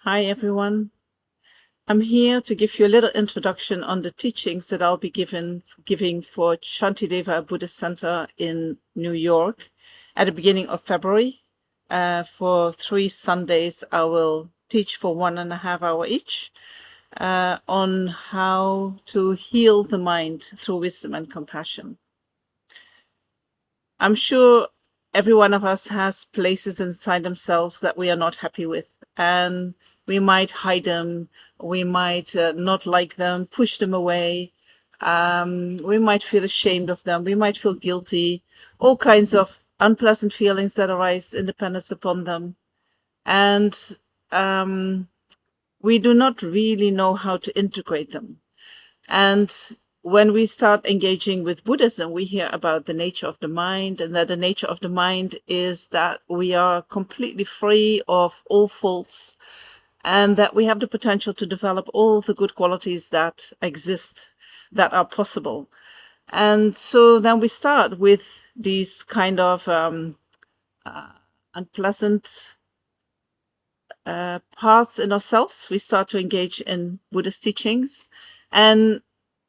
Hi everyone. I'm here to give you a little introduction on the teachings that I'll be giving for Shantideva Buddhist Center in New York at the beginning of February. For 3 Sundays, I will teach for 1.5 hours each on how to heal the mind through wisdom and compassion. I'm sure every one of us has places inside themselves that we are not happy with, and we might hide them, we might not like them, push them away, we might feel ashamed of them, we might feel guilty, all kinds of unpleasant feelings that arise in dependence upon them. And we do not really know how to integrate them. And when we start engaging with Buddhism, we hear about the nature of the mind, and that the nature of the mind is that we are completely free of all faults, and that we have the potential to develop all the good qualities that exist, that are possible. And so then we start with these kind of unpleasant parts in ourselves. We start to engage in Buddhist teachings, and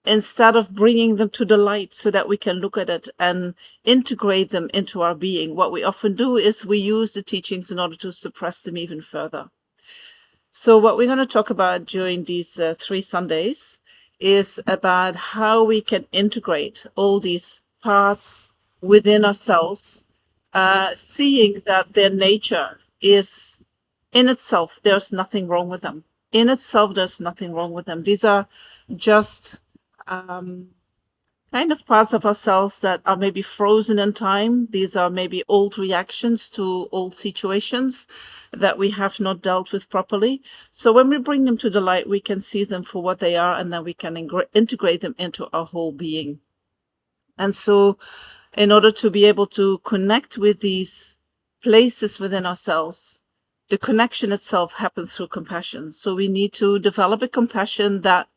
instead of bringing them to the light so that we can look at it and integrate them into our being, what we often do is we use the teachings in order to suppress them even further. So what we're going to talk about during these 3 Sundays is about how we can integrate all these parts within ourselves, seeing that their nature is in itself, there's nothing wrong with them. In itself, there's nothing wrong with them. These are just kind of parts of ourselves that are maybe frozen in time. These are maybe old reactions to old situations that we have not dealt with properly. So when we bring them to the light, we can see them for what they are, and then we can integrate them into our whole being. And so in order to be able to connect with these places within ourselves, the connection itself happens through compassion. So we need to develop a compassion that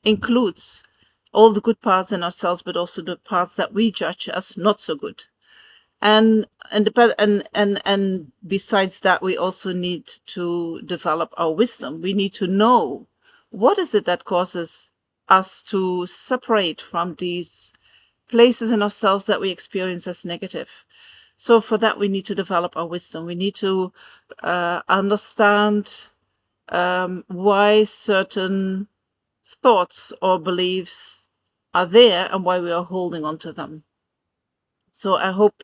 includes all the good parts in ourselves, but also the parts that we judge as not so good. And besides that, we also need to develop our wisdom. We need to know what is it that causes us to separate from these places in ourselves that we experience as negative. So for that, we need to develop our wisdom. We need to understand why certain thoughts or beliefs are there and why we are holding on to them. So I hope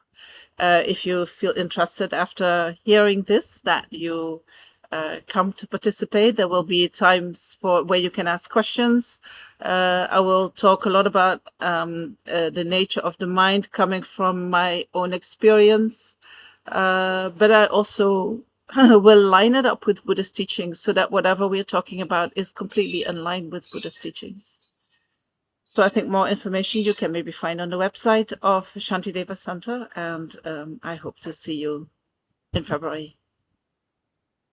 if you feel interested after hearing this, that you come to participate. There will be times where you can ask questions. I will talk a lot about the nature of the mind coming from my own experience, but I also will line it up with Buddhist teachings so that whatever we're talking about is completely in line with Buddhist teachings. So I think more information you can maybe find on the website of Shantideva Center, and I hope to see you in February.